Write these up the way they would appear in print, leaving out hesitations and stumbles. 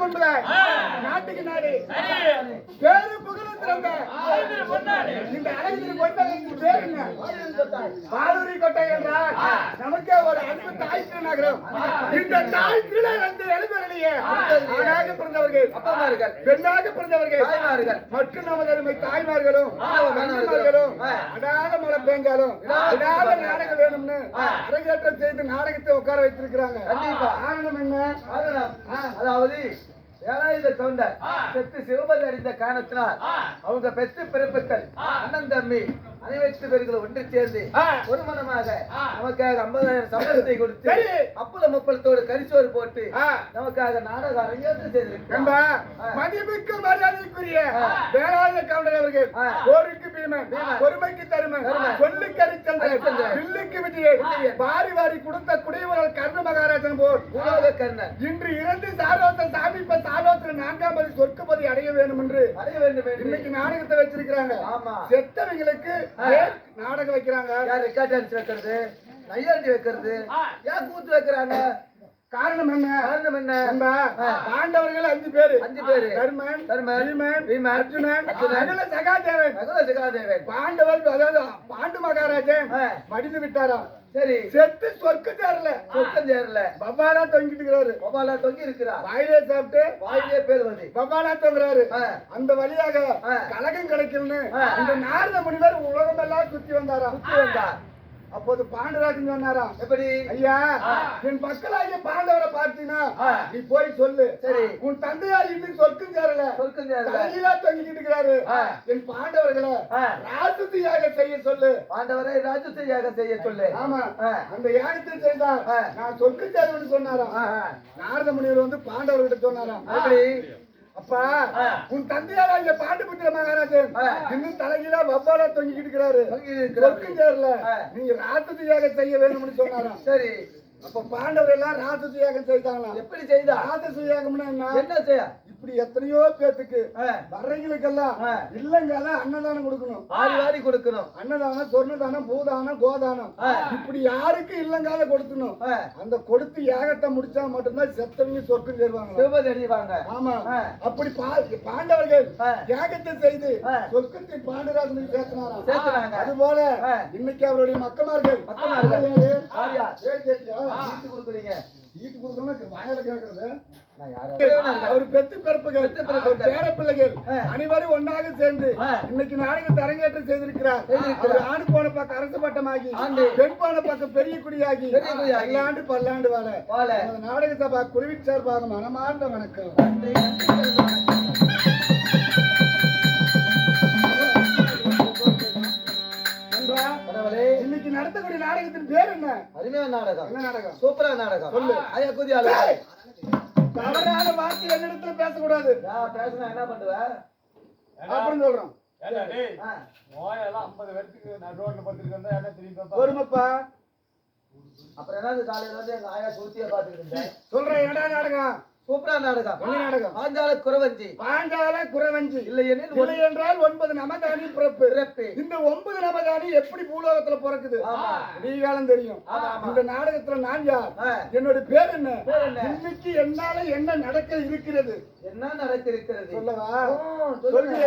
என்பதால் நாட்டுக்கு நாடு பேரு புகழும் திறந்த இந்த அழகில் கொண்டதற்கு பேர் என்ன? பாலூரி கொட்டை என்றால் நமக்கே ஒரு அன்பு தாய் நகரம். இந்த தாய் கீழே வந்து எழுதலையே ஆணாக பிறந்தவர்கள், அப்பமார்கள், பெண்ணாக பிறந்தவர்கள், தாய்மார்கள் மற்றும் நமது அருமை தாய்மார்களும் அடாத மழை பெஞ்சாலும் விடாத நாடகம் வேணும்னு அரங்கேற்றம் செய்து நாடகத்தை உட்கார வைத்திருக்கிறாங்க. காரணம் என்ன? அதாவது ஏழாயிர தொண்டர் செத்து சிவபதி அடைந்த காரணத்தினால் அவங்க பெற்று பிறப்புகள் அண்ணன் தம்பி அனைவத்து பேர்கள் ஒன்று சேர்ந்து ஒரு மனமாக நமக்காக 50,000 சம்பளத்தை கொடுத்து அப்பள முப்பளத்தோடு கரிசோறு போட்டு நமக்காக நாடக அரங்கேற்றம் செய்திருக்கிறார். மதிமிக்க மரியாதைக்குரிய வேளாண் கவுண்டர் அவர்கள் போருக்கு பீமன், பொறுமைக்கு தருமன், சொல்லுக்கு அரிச்சந்திரன், வில்லுக்கு விஜயன், வாரி வாரி கொடுத்த குடியவர்கள் கர்ண மகாராஜன் போல் கர்ணன் இன்று இறந்து சாரோத்தன் சாமிப்ப சாரோத்தன் 4ஆம் பதி சொர்க்கப்பதி அடைய வேண்டும் என்று இன்னைக்கு நாடகத்தை வச்சிருக்கிறாங்க. செத்தவங்களுக்கு நாடகம் வைக்கிறாங்க. ரெக்கார்ட் டான்ஸ் வைக்கிறது, நையாண்டி வைக்கிறது, ஏன் கூத்து வைக்கிறாங்க? காரணம் என்ன? காரணம் என்ன? பாண்டவர்கள் 5 பேரு. தர்மன், பீமன், அர்ஜுனன், சகாதேவன். பாண்டவர் அதாவது பாண்டு மகாராஜன் மடிந்து விட்டாராம். சரி, செத்து சொர்க்கம் சேரல. பவாலா தொங்கிட்டு இருக்கிறாரு. பவாலா தொங்கி இருக்கிறார். வாயிலே சாப்பிட்டு வாயிலே பேர் வந்து பவாலா தொங்குறாரு. அந்த வழியாக கலகம் கிடைக்கணும்னு இந்த நாரத முனிவர் உலகம் எல்லாம் சுத்தி வந்தாராம். அப்போது பாண்டராஜன் சொன்னாராம், எப்படி ஐயா என் மக்களாகிய பாண்டவரை பார்த்தீங்கன்னா நீ போய் சொல்லு, சரி உன் தந்தையார் இன்னும் சொர்க்கம் சேரல தலையிலா தொங்கிட்டு இருக்கிறாரு, என் பாண்டவர்களை ராஜசூய யாகம் செய்ய சொல்லு. பாண்டவரை ராஜசூய யாகம் செய்ய சொல்லு. ஆமா, அந்த யாகத்தை செய்தால் நான் சொர்க்கம் சேருவேன்னு சொன்னாராம். நாரத முனிவர் வந்து பாண்டவர்கிட்ட சொன்னாராம், எப்படி அப்பா உன் தந்தையாராகிய பாண்டுபுத்திர மகாராஜன் இன்னும் தலைகீழா வவ்வாலா தொங்கிட்டு இருக்கிறாரு, சொர்க்கம் சேரல, நீங்க ராஜசூயாக செய்ய வேணும்னு சொன்னாராம். சரி, அப்ப பாண்டவர் எல்லாம் ராஜசூயாகம் செய்தாங்களாம். எப்படி செய்தா? ராஜசூயாகம்னா என்ன செய்ய? இப்படி எத்தனையோ பேத்துக்கு வர்றவங்களுக்கெல்லாம் இல்லங்கால அன்னதானம் கொடுக்கணும், வாரி கொடுக்கணும். அன்னதானம், சொர்ணதானம், பூதானம், கோதானம், இப்படி யாருக்கு இல்லங்கால கொடுக்கணும். அந்த கொடுத்து யாகத்தை முடிச்சா மட்டும்தான் செத்தவங்க சொர்க்கம் சேருவாங்க, சிவபதி அடைவாங்க. ஆமா, அப்படி பாண்டவர்கள் யாகத்தை செய்து சொர்க்கத்தை பாண்டராஜனுக்கு சேர்த்துனாங்க. அது போல இன்னைக்கு அவருடைய மக்கமார்கள் வீட்டு கொடுக்குறீங்க, வீட்டு கொடுக்கணும் வாயில கேட்கறது. அவர் பெத்து பிறப்புகள் பேர பிள்ளைகள் அனைவரும் ஒன்றாக சேர்ந்து இன்னைக்கு நாடகத்தை அரங்கேற்றம் செய்திருக்கிறார். ஆணு போன பக்கம் அரசு பட்டமாகி, பெண் போன பக்கம் பெரிய குடியாகி, பல்லாண்டு பல்லாண்டு வாழ நாடக சபா குழுவின் சார்பாக மனமார்ந்த வணக்கம். இன்னைக்கு நடத்தக்கூடிய நாடகத்தின் பேர் என்ன? அருமையான நாடகம். என்ன நாடகம்? சூப்பரான நாடகம். சொல்லு ஐயா. குதியா தவறான வார்த்தை என்னிடத்துல பேசக்கூடாது. பேசினா என்ன பண்ணுவ அப்படின்னு சொல்றோம். பொறுமைப்பா. அப்புறம் என்ன காலையில வந்து எங்க ஆயா சூத்தியா பாத்துக்கிட்டு சொல்றேன். என்னடா நாடகம்? சூப்பரா நாடகம். என்ன நாடகம்? பாஞ்சால குறவஞ்சி. பாஞ்சால குறவஞ்சி இல்லை என்றால் 9 நவதானி பிறப்பு. இந்த 9 நவதானி எப்படி பூலோகத்துல பிறக்குது நீங்களும் தெரியும். இந்த நாடகத்துல நான் யார், என்னோட பேர் என்ன, இன்னைக்கு என்னால என்ன நடக்க இருக்கிறது, என்ன நடக்க இருக்கிறது சொல்லவா? சொல்லு.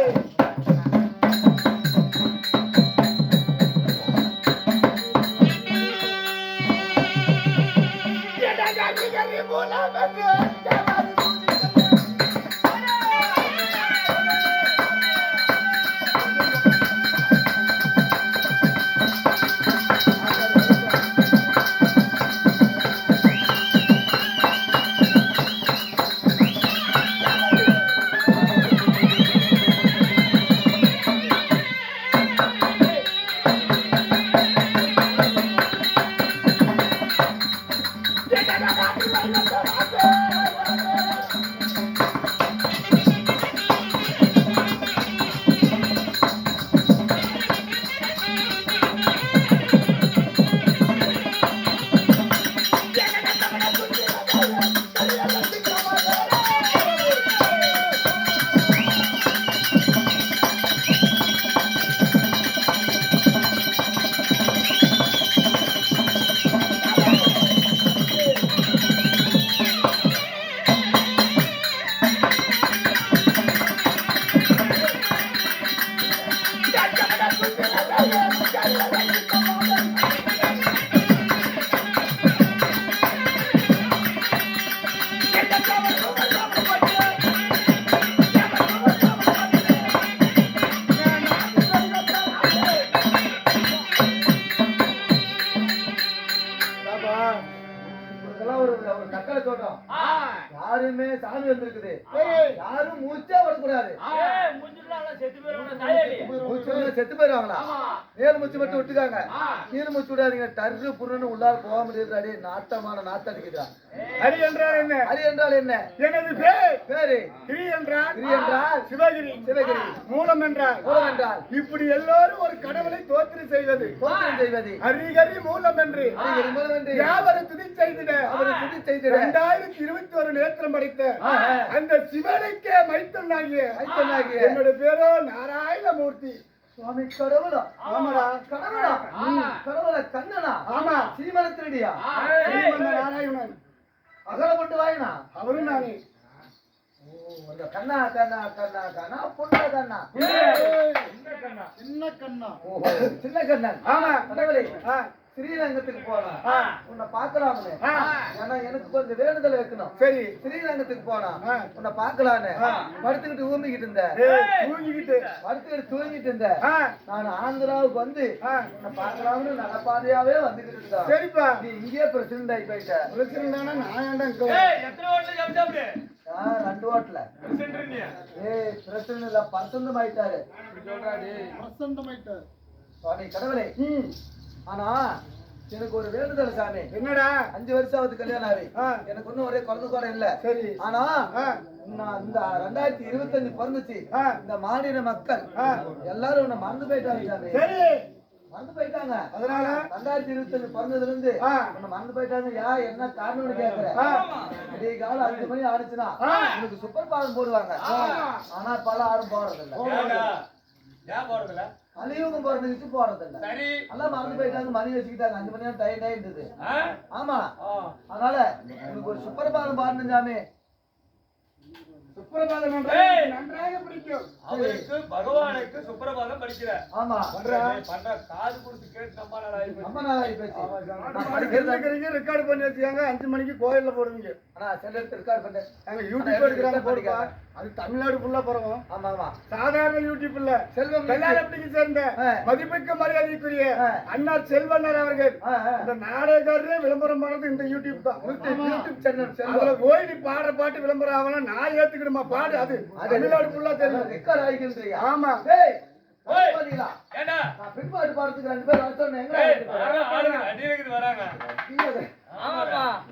தக்கலை தோட்டம் யாருமே சாமி வந்திருக்குது யாரும் மூச்சே விடக்கூடாது செத்து போயிருவாங்களா மேல் மூச்சு மட்டும் விட்டுக்காங்க கீழ் மூச்சு விடாதீங்க டர்ரு புருன்னு உள்ளார போக முடியாது நாட்டமான நாத்த அடிக்குதா ஹரி என்றால் என்ன ஹரி என்றால் என்ன எனது பேரு கிரி என்றால் சிவகிரி மூலம் என்றால் இப்படி எல்லாரும் ஒரு கடவுளை தோற்றம் செய்வது ஹரிஹரி மூலம் என்று யாவரை துதி செய்திட 2021 நேத்திரம் படைத்த அந்த சிவனுக்கே மைத்தனாகிய என்னோட பேரோ நாராயணமூர்த்தி சுவாமி கடவுளா ஆமாடா கடவுளா கண்ணனா ஆமா சீமனத்தினடியா நாராயணன் அகலப்பட்டு வாயினா அவரும் நானே கண்ணா கண்ணா கண்ணா கண்ணா புண்ண கண்ணா சின்ன கண்ணா ஓஹோ சின்ன கண்ணன் ஆமா கடவுளே ஸ்ரீரங்கத்துக்கு போனா உன்னை பாக்கலாம்னு ஏன்னா எனக்கு கொஞ்சம் வேண்டுதல் வைக்கணும் சரி ஸ்ரீரங்கத்துக்கு போனா உன்னை பாக்கலான்னு படுத்துக்கிட்டு ஊம்பிக்கிட்டு இருந்தேன் தூங்கிட்டு இருந்தேன் நான் ஆந்திராவுக்கு வந்து உன்னை பாக்கலாம்னு நடப்பாதையாவே வந்துகிட்டு இருந்தா சரிப்பா நீ இங்கே பிரசிடண்ட் ஆகி போயிட்ட பிரசிடண்டானா நான் ஏன்டா 2 ஓட்டல பிரசிடண்ட் இல்ல பர்சன்டம் ஆயிட்டாரு சுவாமி கடவுளே ஆனா எனக்கு ஒரு வேண்டுதல் சாமி என்னடா 5 வருஷம் ஆகுது கல்யாணம் ஆகி எனக்கு ஒன்னும் ஒரே குழந்தை கூட இல்ல சரி ஆனா நான் இந்த 2025 பிறந்துச்சு இந்த மாநில மக்கள் எல்லாரும் உன்னை மறந்து போயிட்டாங்க சாமி சரி மறந்து போயிட்டாங்க அதனால 2025 பிறந்ததுல இருந்து உன்னை மறந்து போயிட்டாங்க என்ன காரணம்னு கேக்குறேன் இதே காலம் 5 மணி ஆடுச்சுன்னா உனக்கு சூப்பர் பாதம் போடுவாங்க ஆனா பல யாரும் போடுறது இல்ல கலியுகம் போறதுக்கு போறது இல்ல எல்லாம் மறந்து போயிட்டாங்க மணி வச்சுக்கிட்டாங்க 5 மணி நேரம் டைம் இருந்தது ஆமா அதனால உங்களுக்கு ஒரு சுப்பிரபாதம் பாடணும் சாமி சுப்பிரபாதம் நன்றாக பிடிக்கும் அவருக்கு பகவானுக்கு சுப்பிரபாதம் படிக்கிற ஆமா பண்ற காது கொடுத்து கேட்டு நம்ம நாளாகி போச்சு ரெக்கார்டு பண்ணி வச்சுக்காங்க 5 மணிக்கு கோயில்ல போடுவீங்க ஆனா சில இடத்துல ரெக்கார்ட் பண்ணேன் நாங்க யூடியூப் எடுக்கிறாங்க போடுங்க அது தமிழ்நாடு ஃபுல்லா போறோம் ஆமா ஆமா சாதாரண யூடியூப் இல்ல செல்வம் கல்யாணத்துக்கு சேர்ந்த மதிப்புக்கு மரியாதைக்குரிய அண்ணார் செல்வண்ணர் அவர்கள் இந்த நாடகக்காரரே விளம்பரம் பண்ணது இந்த யூடியூப் தான் யூடியூப் சேனல் அதுல போய் நீ பாடுற பாட்டு விளம்பரம் ஆகலாம் நான் ஏத்துக்கிடுமா பாடு அது தமிழ்நாடு ஃபுல்லா தெரியும் ரெக்கார்ட் ஆகிக்கின்றியா ஆமா நான் பின்பாட்டு பாடத்துக்கு 2 பேர்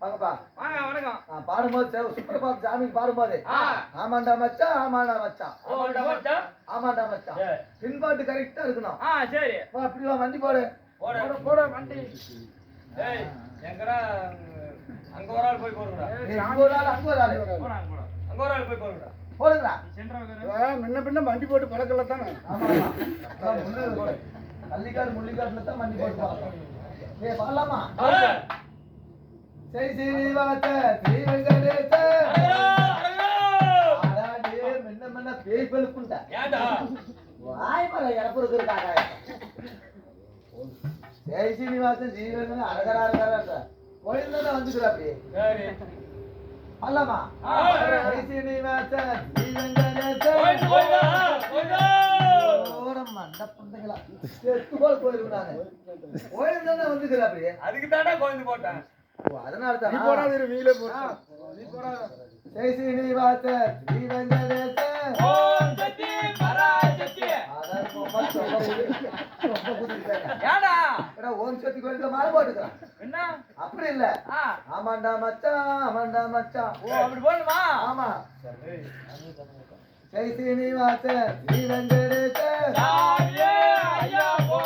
வாங்கப்பா பாடும்போது சுப்பிரபாதம் சாமிக்கு பாடும்போது ஆமாண்டா மச்சா ஆமாண்டா மச்சான் பின்பாட்டு கரெக்டா இருக்கணும் சரி அப்படி வா வண்டி போடு போட வண்டி அங்க ஒரு ஆள் போய் போடுறா அங்க ஒரு ஆள் போய் போடுறா போடுங்களா முன்ன பின்ன வண்டி போட்டு பழக்கல தானே கள்ளிக்காடு முள்ளிக்காட்டுல தான் வண்டி போட்டு பாடலாமா சரி சீனிவாச ஸ்ரீ வெங்கடேச முன்ன பேய் பெழுப்புண்டா வாய்மலை இறப்புருக்கு இருக்காங்க ஜெய் சீனிவாசன் ஸ்ரீ வெங்கடேசன் அரகரா கோயில் தான் வந்துக்கிறா அப்படி அல்லமா ஜெய் சீனிவாசன் ஸ்ரீ வெங்கடேசன் மண்டபங்களா செத்து போல் போயிருக்காங்க கோயில் தானே வந்துக்கிறா அப்படி அதுக்கு தானே கோயில் போட்டேன் அதனால தான் நீ போடாத வீலே போடா நீ போடாத ஜெய் சீனிவாச ஸ்ரீ வெங்கடேச ஓம் சக்தி பராசக்தி ஏடா எடா ஓம் சக்தி கோயிலுக்கு மாலை போட்டுக்கறான் என்ன அப்படி இல்ல ஆமாண்டா மச்சான் ஓ அப்படி போணுமா ஆமா ஜெய் சீனிவாச ஸ்ரீ வெங்கடேச சாமியே ஐயா போ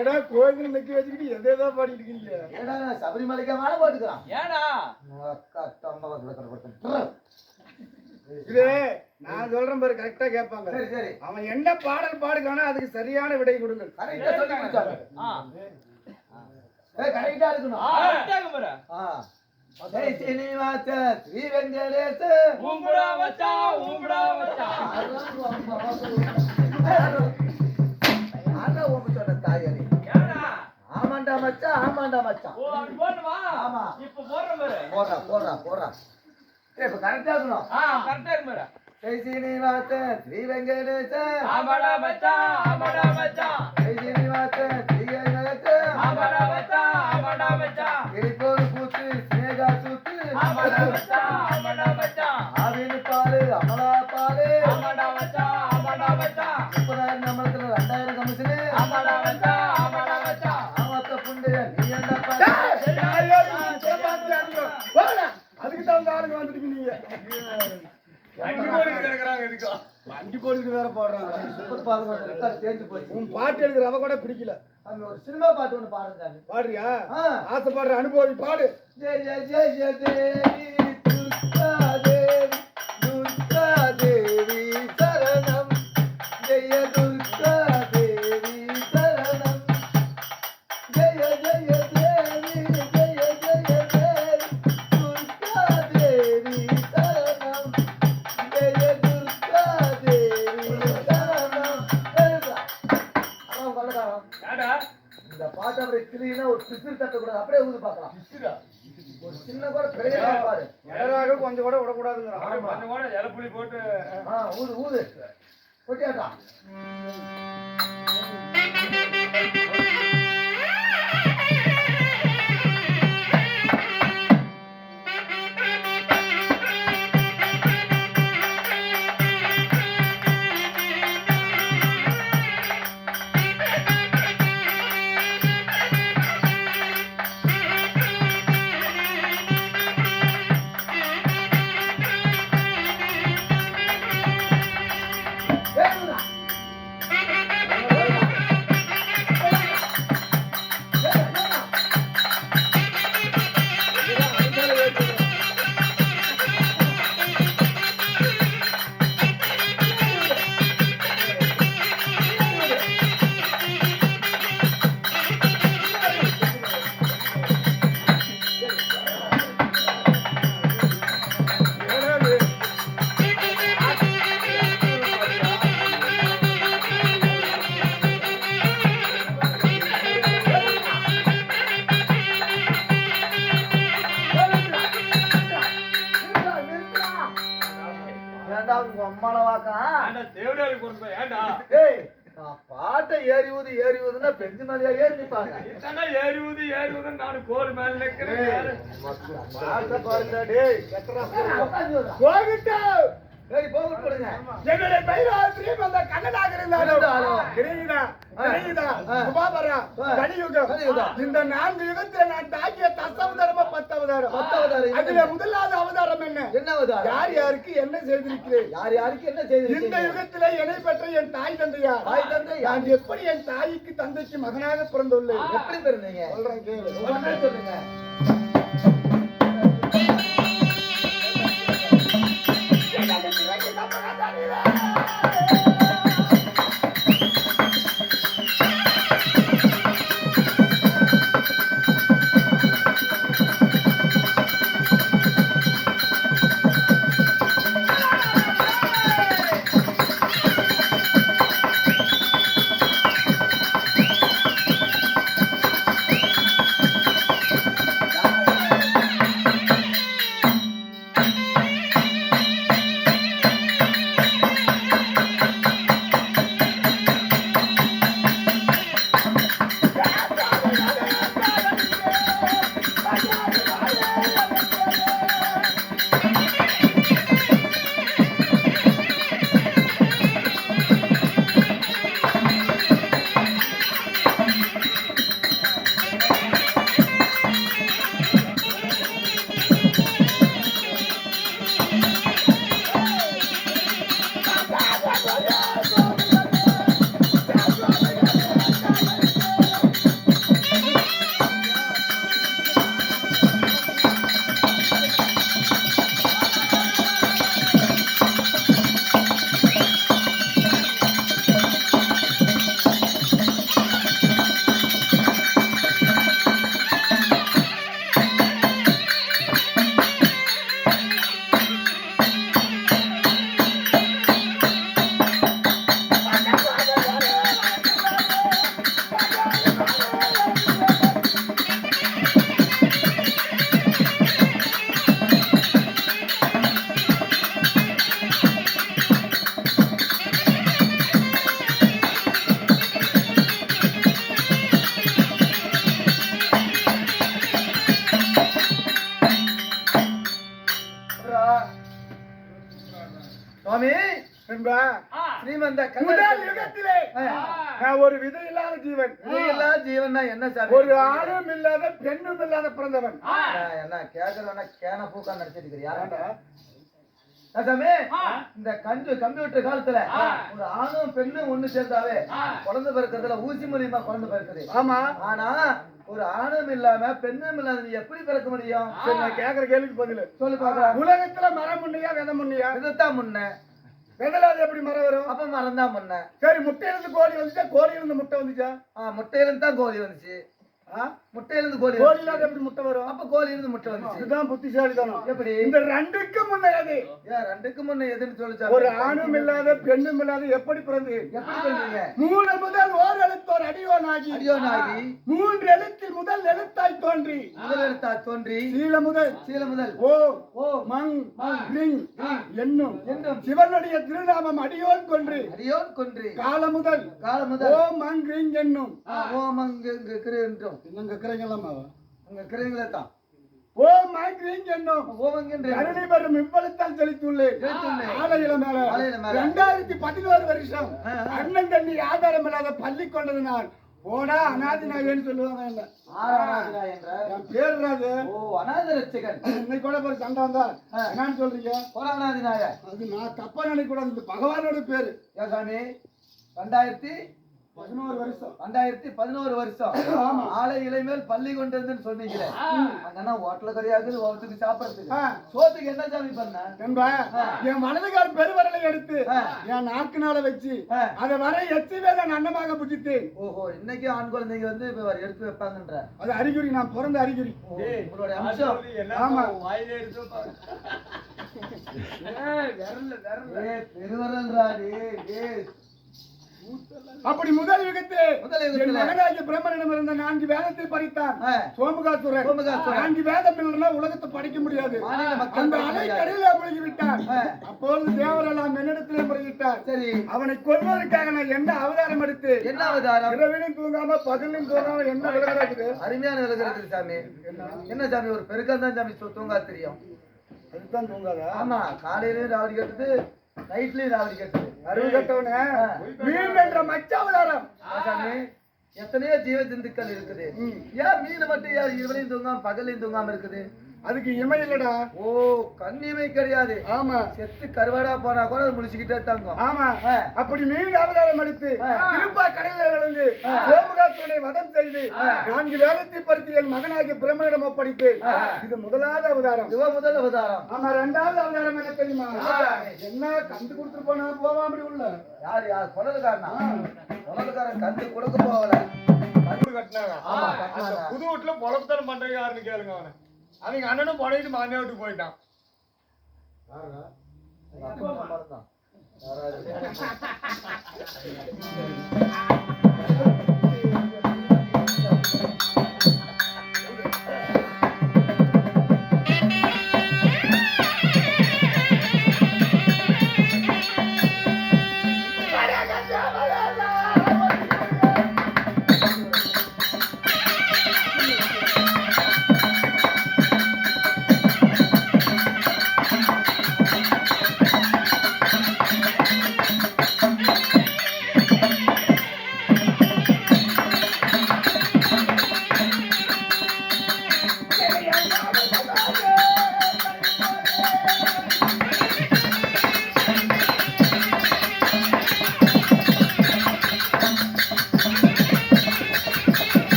ஏடா கோயில் நிக்க வச்சுக்கிட்டு எதேதோ பாடிட்டு இருக்கீங்க ஏடா சபரிமலைக்கு மாலை போட்டுக்கறான் ஏடா அக்கா தம்பா இது நான் சொல்றேன் பாரு கரெக்டா கேட்பாங்க சரி சரி அவன் என்ன பாடல் பாடுகானோ அதுக்கு சரியான விடை கொடுங்க கரெக்டா சொல்லி கொடுத்தாங்க கரெக்டா இருக்கணும் கரெக்டாக பாரு ஜெய் சீனிவாச ஸ்ரீ வெங்கடேச ஊம்புடா மச்சான் ஆனா ஓம் சொன்ன தாயரி ஏடா ஆமாண்டா ஆமாண்டா மச்சான் ஆமாண்டா மச்சான் ஓ அப்படி போடணுமா ஆமா. இப்ப போடுறேன் பாரு போடுறா போடுறா போடுறா இப்ப கரெக்டா இருக்கணும் கரெக்டா இருக்கு பாரு ஜெய் சீனிவாசன் ஸ்ரீ வெங்கடேசன் ஆமாடா மச்சான் ஆமாடா மச்சான் ஜெய் சீனிவாசன் ஸ்ரீ வெங்கடேசன் ஆமாடா மச்சான் ஆமாடா மச்சான் கிளிப்போடு பூத்து சினேகா சூத்து ஆமாடா மச்சான் ஆமாடா மச்சான் ஆவினு பாலு அமலா பாலு ஆமாடா மச்சான் ஆமாடா மச்சான் 30,000 நம்மளத்துல 2,000 கமிஷனு ஆமாடா மச்சான் ஆமாடா மச்சான் ஆமத்த புண்டைய நீ என்ன அதுக்கு தகுந்த ஆளுங்க வந்துட்டு நீங்க வண்டி கோடுக்கு வேற போடுறாங்க தேஞ்சு போச்சு உன் பாட்டு எடுக்கிற அவ கூட பிடிக்கல அங்க ஒரு சினிமா பாட்டு ஒண்ணு பாடுங்க பாடுறியா ஆ. ஆசைப்படுற அனுபவி பாடு ஜெய ஜெய ஜெய தேவி துர்கா தேவி துர்கா தேவி சரணம் ஜெய துர்கா தேவி சரணம் ஜெய ஜெய தேவி ஜெய ஜெய தேவி துர்கா தேவி சரணம் ஜெய துர்கா தேவி சரணம் அவன் கொள்ளக்காரன் ஏடா இந்த பாட்டு அப்படியே கிளீனா ஒரு பிசில் தட்டக்கூடாது அப்படியே ஊது பார்க்கலாம் ஒரு சின்ன கூட பெரிய பாரு நேராக கொஞ்சம் கூட விடக்கூடாதுங்கிறான் கொஞ்சம் கூட இலப்புளி போட்டு ஊது ஊது கொட்டியாட்டா ஏண்டா உங்க அம்மால வாக்கா ஏண்டா தேவடாரி கொண்டு போய் ஏண்டா ஏய் நான் பாட்டை ஏறி ஊதுன்னா பெஞ்சு மாதிரியா ஏறி நிப்பாங்க இத்தனை ஏறுவது நான் கோல் மேல நிக்கிறேன் பாட்டை பாருங்க டேய் எத்தனை போகிட்ட சரி போக கொடுங்க என்னுடைய பைராத்திரி அந்த கண்ணனாக இருந்தாலும் கிரீடா கிரீடா சுபாபரா கலியுகம் இந்த 4 யுகத்தில் நான் தாக்கிய தசவதாரமா 10 அவதாரம் 10 அவதாரம் அதுல முதலாவது அவதாரம் என்ன அவதாரம் யார் யாருக்கு என்ன செய்திருக்கிறேன் யாருக்கு என்ன செய்தி இந்த யுகத்திலே என்னை பெற்ற என் தாய் தந்தையா நான் எப்படி என் தாய்க்கு தந்தைக்கு மகனாக பிறந்துள்ளேன் எப்படி பிறந்தீங்க சொல்றேன் கேளு ஒவ்வொன்றா சொல்லுங்க யார் சுவாமி என்பா ஸ்ரீமந்த முதல் யுகத்திலே நான் ஒரு விதை இல்லாத ஜீவன், ஜீவன்னா என்ன சாமி? ஒரு ஆணும் இல்லாத பெண்ணும் இல்லாத பிறந்தவன். என்ன கேக்குறவன கேன பூக்கா நடிச்சிருக்கிறியா சாமி? இந்த கம்ப்யூட்டர் காலத்துல ஒரு ஆணும் பெண்ணும் ஒண்ணு சேர்ந்தாவே குழந்தை பிறக்கிறதுல ஊசி மூலியமா குழந்தை பிறக்குது. ஆமா, ஆனா ஒரு ஆணும் இல்லாம பெண்ணும் இல்லாத நீ எப்படி பிறக்க முடியும்? சரி, நான் கேக்குற கேள்விக்கு பதில் சொல்லு பாக்கலாம். உலகத்துல மரம் முன்னையா விதை முன்னையா? இதுதான் முன்ன. விதலாது எப்படி மரம் வரும்? அப்ப மரம் தான் முன்ன. சரி, முட்டையிலிருந்து கோழி வந்துச்சா, கோழியிலிருந்து முட்டை வந்துச்சா? முட்டையிலிருந்து தான் கோழி வந்துச்சு. முட்டையிலிருந்து கோழி கோழியிலாத எப்படி முட்டை வரும்? அப்ப கோழியிலிருந்து முட்டை வந்துச்சு. இதுதான் புத்திசாலித்தனம். எப்படி? இந்த ரெண்டுக்கு முன்ன எது? ரெண்டுக்கு முன்ன எதுன்னு சொல்லிச்சா? ஒரு ஆணும் இல்லாத பெண்ணும் இல்லாத எப்படி பிறந்து? எப்படி பிறந்தீங்க? மூணு முதல் ஓர் எழுத்தோர் அடியோனாகி மூன்று எழுத்தில் முதல் எழுத்தாய் தோன்றி முதல் எழுத்தா தோன்றி சீல முதல் ஓ ஓ மங் ரிங் என்னும் சிவனுடைய திருநாமம் அடியோன் கொன்று கால முதல் ஓ மங் ரிங் என்னும் ஓ மங்கு என்றும் என்னங்க கிரங்கலாம் அங்க கிரங்களே தான் ஓ மங் ரிங் என்னும் கருணை பெறும் இவ்வளத்தால் செலுத்துள்ளேன். ஆலையில மேல 2011 வருஷம் அண்ணன் தண்ணி ஆதாரம் இல்லாத பள்ளி கொண்டதுனால் போடா அநாதி நாயன்னு சொல்லுவாங்க. இல்ல என் பேர் இன்னைக்கு கூட ஒரு சண்டை வந்தா என்னன்னு சொல்றீங்க? அநாதி நாய. அது நான் தப்பா நினைக்க கூடாது, இந்த பகவானோட பேரு. சாமி 2011 வருஷம் ஆலை இலைமேல் பள்ளி கொண்டிருந்துன்னு சொன்னீங்களே, அங்கன்னா ஹோட்டல கிடையாது ஒருத்துக்கு சாப்பிடறதுக்கு சோத்துக்கு என்ன சாமி பண்ண? என் வலதுகார பெருவரலை எடுத்து என் நாக்குனால வச்சு அதை வர எச்சுவே நான் அன்னமாக புடிச்சிட்டு. ஓஹோ, இன்னைக்கு ஆண் குழந்தைங்க வந்து எடுத்து வைப்பாங்கன்ற அது அறிகுறி, நான் பிறந்த அறிகுறி. உங்களுடைய அம்சம். ஆமா, பெருவரல்றாடி. அப்படி முதல் யுகத்திலே மகனாகிய பிரம்மனிடம் இருந்த 4 வேதத்தை படித்தான் சோமுகாசுரன். 4 வேதம் இல்லைன்னா உலகத்தை படிக்க முடியாது. அந்த அலை கடலில் முழுகி விட்டான். அப்பொழுது தேவரெல்லாம் என்னிடத்திலே முறையிட்டார். அவனை கொல்வதற்காக நான் என்ன அவதாரம் எடுத்து? என்ன அவதாரம்? இரவிலும் தூங்காம பகலிலும் தூங்காம என்ன விலகிறது? அருமையான விலகிறது சாமி. என்ன சாமி? ஒரு பெருக்கம் தான் சாமி தூங்கா தெரியும். அதுதான் தூங்காதா? ஆமா, காலையிலயும் ராவடி கட்டுது, நைட்லயும் ராவடி கட்டுது. அறிவு கட்டவனே மீன் என்ற மச்ச அவதாரம். எத்தனையோ ஜீவ ஜந்துக்கள் இருக்குது. ஏன் மீன் மட்டும் யார் இரவிலையும் தூங்காம பகலையும் தூங்காம இருக்குது? அதுக்கு இமை இல்லடா. ஓ, கண்ணிமை கிடையாது. ஆமா, செத்து கருவாடா போனா கூட அது முடிச்சுக்கிட்டே தாங்க. ஆமா, அப்படி மீன் அவதாரம் எடுத்து திருப்பா கடலில் விழுந்து சோமுகாசுரனை வதம் செய்து 4 வேதத்தை பறித்து என் மகனாகிய பிரம்மனிடம் ஒப்படைத்து. இது முதலாவது அவதாரம். முதல் அவதாரம். ஆமா, 2வது அவதாரம் என்ன தெரியுமா? என்ன கந்து கொடுத்துட்டு போனா போவா அப்படி உள்ள யார் கொலதுக்காரனா? கொலதுக்காரன் கந்து கொடுக்க போகல, கண்டு கட்டினாங்க. புது வீட்டுல பொழப்புத்தனம் பண்றீங்க யாருன்னு கேளுங்க. அவனை அவங்க அண்ணனும் படையிட்டு மாமியா வீட்டுக்கு போயிட்டான்.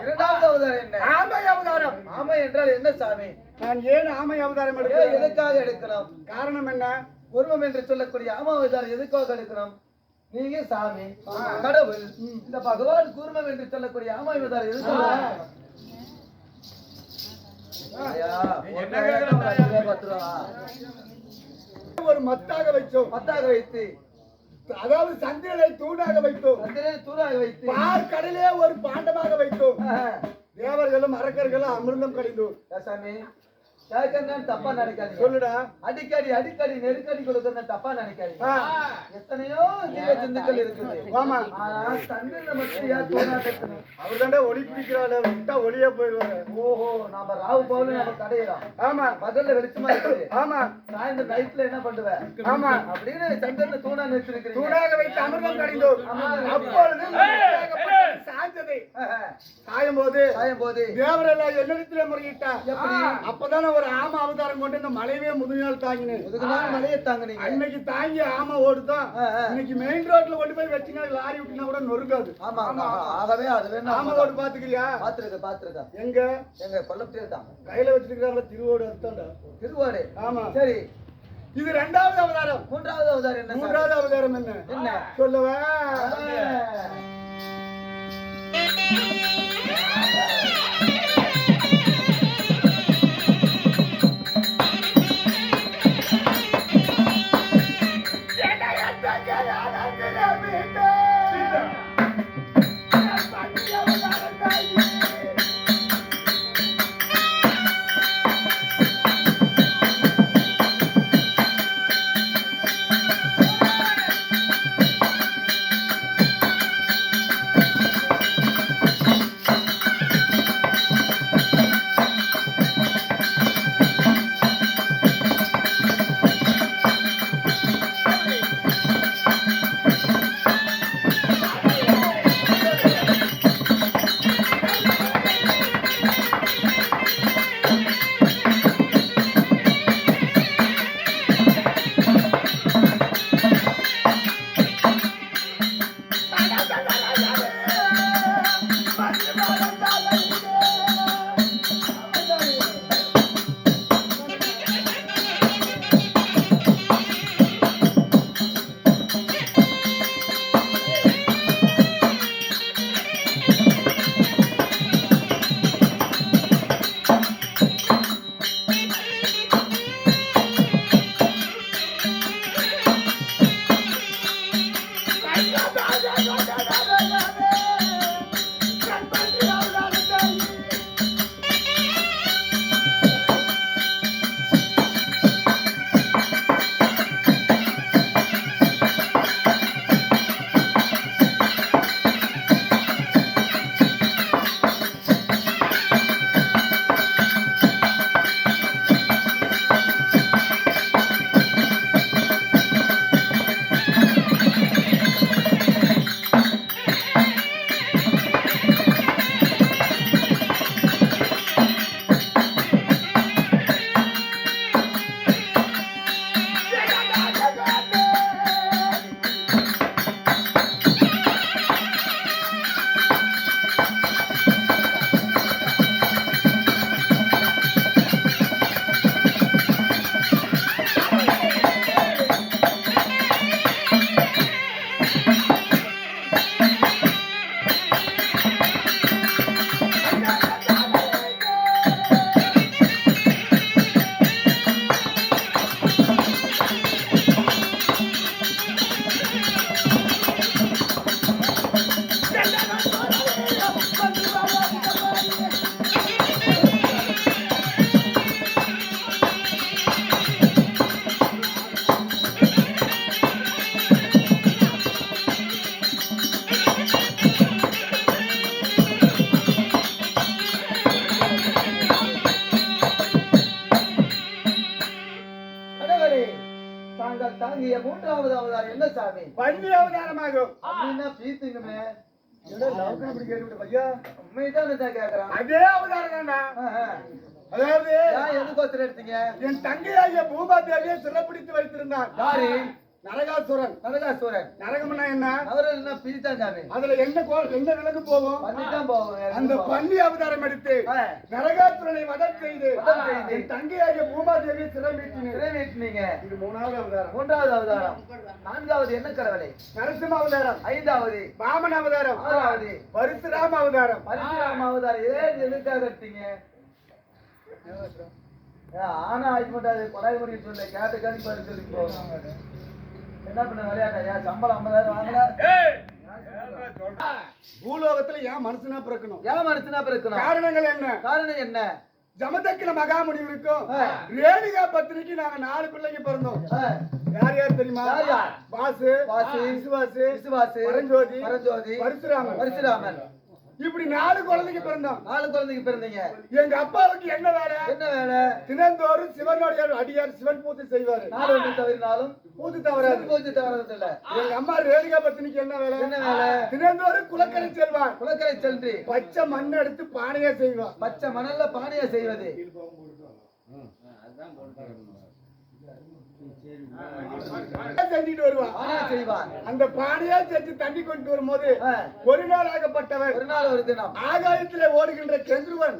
இரண்டாவது அவதாரம் என்ன? ஆமை அவதாரம். ஆமை என்றால் என்ன சாமி? நான் ஏன் ஆமை அவதாரம் ஏன் எடுக்கிறேன்? எதுக்காக எடுக்கணும்? காரணம் என்ன? உருவம் என்று சொல்லக்கூடிய ஆமை அவதாரம் எதுக்காக எடுக்கணும்? நீங்க சாமி கடவுள், இந்த பகவான் கூர்மம் என்று சொல்லக்கூடிய ஆமை அவதாரம் எதுக்காக? ஒரு மத்தாக வைத்தோம். மத்தாக வைத்து, அதாவது சந்திரனை தூணாக வைத்தோம். சந்திரனை தூராக வைத்து, பார்க்கடலே ஒரு பாண்டமாக வைத்தோம். தேவர்களும் அரக்கர்களும் அமிர்தம் கடிந்தோம். சாமி கேட்கறேன்னு தப்பா நினைக்காதீங்க. சொல்லுடா. அடிக்கடி அடிக்கடி நெருக்கடி கொடுக்கறேன் தப்பா நினைக்காதீங்க. எத்தனையோ ஜீவ ஜந்துக்கள் இருக்குது. ஆமா. ஆனா சந்திரனை மட்டும் ஏன் தூணா கட்டணும்? அவர் தாண்டா ஒளி பிடிக்கிறாரு, விட்டா ஒளியா போயிடுவாரு. ஓஹோ, நாம ராவு போல நம்ம கடையிறோம். ஆமா. பகல்ல வெளிச்சமா இருக்குது. ஆமா. சாயந்தரம் நைட்ல என்ன பண்ணுவேன்? ஆமா. அப்படின்னு சந்திரனை தூணா நிறுத்திருக்கிறீங்க. தூணாக வைத்து அமிர்தம் கடிந்தோம். அப்பொழுது சாஞ்சதை சாயும் போது தேவரெல்லாம் என்னிடத்திலே முறையிட்டா. எப்படி? அப்பதானே ஒரு ஆமா அவதாரம் கொண்டு இந்த மலையவே முதுநாள் தாங்கினேன். முதுகுநாள் மலையை தாங்குனீங்க. அன்னைக்கு தாங்கி ஆமா ஓடுதான். இன்னைக்கு மெயின் ரோட்ல கொண்டு போய் வச்சினா லாரி விட்டுனா கூட நொறுக்காது. ஆமா ஆமா. ஆகவே அது வேணும். ஆமா ஓடு பாத்துக்கிறியா? பாத்துருக்க. எங்க கொல்லப்பட்டியே தான் கையில வச்சிருக்காங்க திருவோடு அர்த்தம்டா. திருவாடு. ஆமா. சரி, இது இரண்டாவது அவதாரம். மூன்றாவது அவதாரம் என்ன? மூன்றாவது அவதாரம் என்ன சொல்லவா? தாங்கள் தாங்கிய மூன்றாவது அவதாரம் என்ன சாமி? பன்னி அவதாரமாகும். அப்படின்னா பீத்துங்கமே. உண்மைதான் கேக்குறான். அதே அவதாரம் தான்டா. அதாவது எதுக்கோசரம் எடுத்தீங்க? என் தங்கையாகிய பூமா தேவியை சிறப்பிடித்து வைத்திருந்தான். யாரு? நரகாசுரன். நரகாசுரன். நரகம்னா என்ன? அவர்கள் என்ன பிரித்தான் சாமி. அதுல என்ன விலங்கு போகும்? பண்ணித்தான் போவோம். அந்த பன்னி அவதாரம் எடுத்து நரகாசுரனை வதம் செய்து என் தங்கையாகிய பூமாதேவியை சிறைமீட்டினீங்க. இது 3வது அவதாரம். 3வது அவதாரம். 4வது என்ன கடவுளை? நரசிம்ம அவதாரம். 5வது வாமன அவதாரம். 6வது பரசுராம அவதாரம். பரசுராம அவதாரம். ஏன் எதுக்காக எடுத்தீங்க? ஆனா ஆயிட்டு கொடாய் முடி சொல்ல கேட்ட கணி பாரு சொல்லி போவாங்க. என்ன பண்ண விளையாட்டா? சம்பளம் 50,000 வாங்கல. பூலோகத்துல ஏன் மனுஷனா பிறக்கணும்? ஏன் மனுஷனா பிறக்கணும்? காரணங்கள் என்ன? காரணம் என்ன? ஜமதக்கிர மகாமுனிவருக்கும் ரேணுகா பத்திரிக்கு நாங்க 4 பிள்ளைங்க பிறந்தோம். யார் யார் தெரியுமா? வாசு, விசுவாசு, பரஞ்சோதி, பரசுராமன். இப்படி 4 குழந்தைக்கு பிறந்தோம். 4 குழந்தைக்கு பிறந்தீங்க. எங்க அப்பாவுக்கு என்ன வேலை? என்ன வேலை? தினந்தோறும் சிவனுடைய அடியார் சிவன் பூஜை செய்வாரு. 4 ஒன்று தவறினாலும் பூஜை தவறாது. பூஜை தவறது இல்ல. எங்க அம்மா ரேணுகா பத்தினிக்கு என்ன வேலை? என்ன வேலை? தினந்தோறும் குளக்கரை செல்வார். குளக்கரை சென்று பச்சை மண் எடுத்து பானையா செய்வார். பச்சை மணல்ல பானையா செய்வது. செஞ்சுட்டு வருவான். செய்வான். அந்த பானையா செஞ்சு தண்ணி கொண்டு வரும்போது ஒரு நாள் ஆகப்பட்டவர் ஒரு நாள் ஒரு தினம் ஆகாயத்திலே ஓடுகின்ற கெந்திருவன்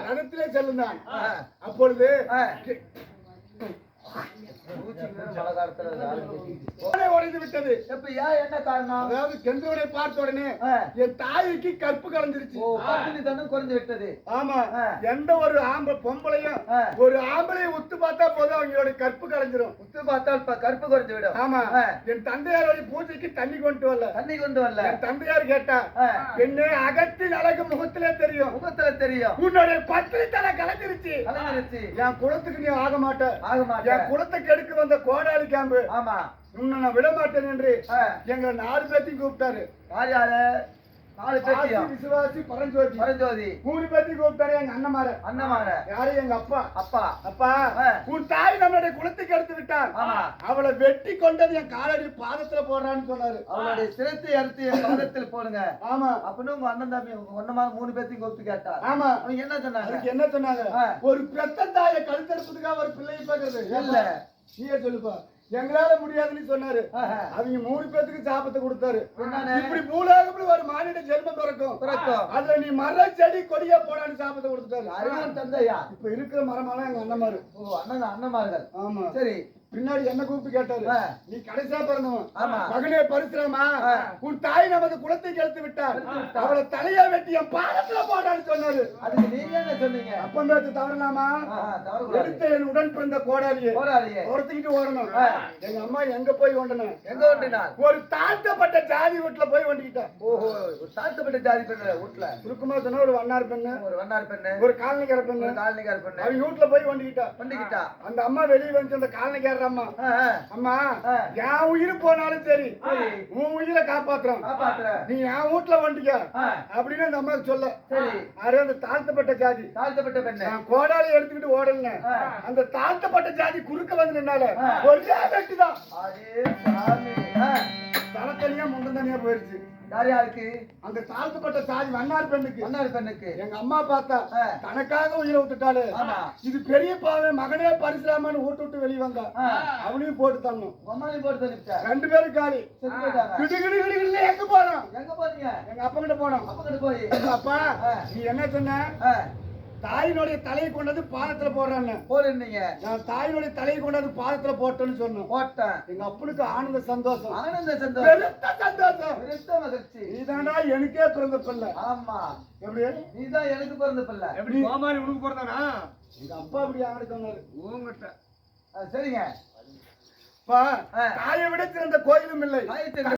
ரதத்திலே செல்லுந்தான். அப்பொழுது உடைந்து விட்டது. என்ன காரணம்? அதாவது கெந்திரவனை பார்த்த உடனே என் தாய்க்கு கற்பு கலந்துருச்சு. குறைஞ்சு விட்டது. ஆமா, எந்த ஒரு பொம்பளையும் ஒரு ஆம்பளையை உத்து பார்த்தா போதும் அவங்களோட கற்பு கலைஞ்சிரும். உத்து பார்த்தா கற்பு குறைஞ்சு விடும். ஆமா, என் தந்தையாரோட பூஜைக்கு தண்ணி கொண்டு வரல. என் தந்தையார் கேட்டா என்னை அகத்தின் அழகு முகத்திலே தெரியும். உன்னுடைய பத்திரி தலை கலைஞ்சிருச்சு. என் குலத்துக்கு நீ ஆக மாட்ட. என் குலத்தை கெடுக்க வந்த கோடாளி கேம்பு உன்னை நான் விட மாட்டேன் என்று எங்களை 4 பேர்த்தையும் கூப்பிட்டாரு. விசுவாசி, பரஞ்சோதி 3 பேர்த்தையும் கூப்பிட்டாரு. எங்க அண்ணமார யாரு? எங்க அப்பா. உன் தாய் நம்மளுடைய குலத்துக்கு எடுத்து விட்டார். அவளை வெட்டி கொண்டது என் காலடி பாதத்துல போடுறான்னு சொன்னாரு. அவளுடைய சிரத்தை அறுத்து என் பாதத்தில் போடுங்க. ஆமா, அப்படின்னு உங்க அண்ணன் தம்பி ஒன்னமா 3 பேர்த்தையும் கூப்பிட்டு கேட்டா. ஆமா, அவங்க என்ன சொன்னாங்க? ஒரு பெத்த தாயை கழுத்தெடுப்பதுக்காக ஒரு பிள்ளையை பாக்குறது இல்ல. நீயே சொல்லுப்பா. எங்களால முடியாதுன்னு சொன்னாரு. அவங்க 3 பேத்துக்கு சாபத்தை கொடுத்தாரு. இப்படி பூலோகம்ல ஒரு மானிட ஜென்மம் பிறக்கும். அதுல நீ மர செடி கொடியா போடான்னு சாபத்தை கொடுத்துட்டாரு. அறிவான் தந்தையா. இப்ப இருக்கிற மரமெல்லாம் எங்க அண்ணமாரு. அண்ணமார்கள். ஆமா, சரி. பின்னாடி என்ன கூப்பிட்டு கேட்டாரு, நீ கடைசியா பிறந்தவன் மகனே பரசுராமா, உன் தாய் நமது குலத்தை கெடுத்து விட்டார். அவளை தலையா வெட்டி என் பாதத்துல போடான்னு சொன்னாரு. அதுக்கு நீங்க என்ன சொன்னீங்க? அப்பம் பேச்சு தவறலாமா? எடுத்த என் உடன் பிறந்த கோடாலியை ஒருத்திக்கிட்டு ஓடணும். எங்க அம்மா எங்க போய் ஒண்டணும்? எங்க ஒண்டினா? ஒரு தாழ்த்தப்பட்ட ஜாதி வீட்டுல போய் ஒண்டிக்கிட்டேன். ஓஹோ, ஒரு தாழ்த்தப்பட்ட ஜாதி பெண்ணு வீட்டுல. சுருக்கமா சொன்னா ஒரு வண்ணார் பெண்ணு, ஒரு காலனிக்கார பெண்ணு. அவங்க வீட்டுல போய் ஒண்டிக்கிட்டா. அந்த அம்மா வெளியே வந்து அந்த காலனிக்கார அம்மா, அம்மா என் உயிர் போனாலும் சரி உன் உயிரை காப்பாத்துறோம், நீ என் வீட்டுல வந்துக்க அப்படின்னு அந்த அம்மா சொல்ல. அது அந்த தாழ்த்தப்பட்ட ஜாதி, தாழ்த்தப்பட்ட பெண்ணு கோடாலி எடுத்துக்கிட்டு ஓடல. அந்த தாழ்த்தப்பட்ட ஜாதி குறுக்க வந்து நின்னால ஒரே வெட்டுதான். தலத்தனியா முந்தன் தனியா போயிருச்சு. யாருக்கு? அந்த தாழ்த்தப்பட்ட சாதி வண்ணார் பெண்ணுக்கு. எங்க அம்மா பார்த்தா தனக்காக உயிரை விட்டுட்டாரு. இது பெரிய பாவம். மகனே பரசுராமன்னு விட்டு வெளியே வந்தா அவனையும் போட்டு தரணும். அம்மாவையும் போட்டு தரணும். 2 பேரும் காலி. எங்க போனோம்? எங்க போறீங்க? எங்க அப்பா கிட்ட போனோம். அப்பா கிட்ட போய், அப்பா நீ என்ன சொன்ன? தாயினுடைய தலையை கொண்டாந்து பாதத்துல போடுறான்னு போறீங்க. நான் தாயினுடைய தலையை கொண்டாந்து பாதத்துல போட்டேன்னு சொன்னேன். போட்டேன். எங்க அப்பனுக்கு ஆனந்த சந்தோஷம், மகிழ்ச்சி. நீதானா எனக்கே பிறந்த பிள்ளை. ஆமா, எப்படி? நீதான் எனக்கு பிறந்த பிள்ளை. எப்படி மாமாரி உனக்கு பிறந்தானா? எங்க அப்பா அப்படி ஆனது சொன்னாரு உங்ககிட்ட. சரிங்க. தாயை விட சிறந்த கோயிலும் இல்லை.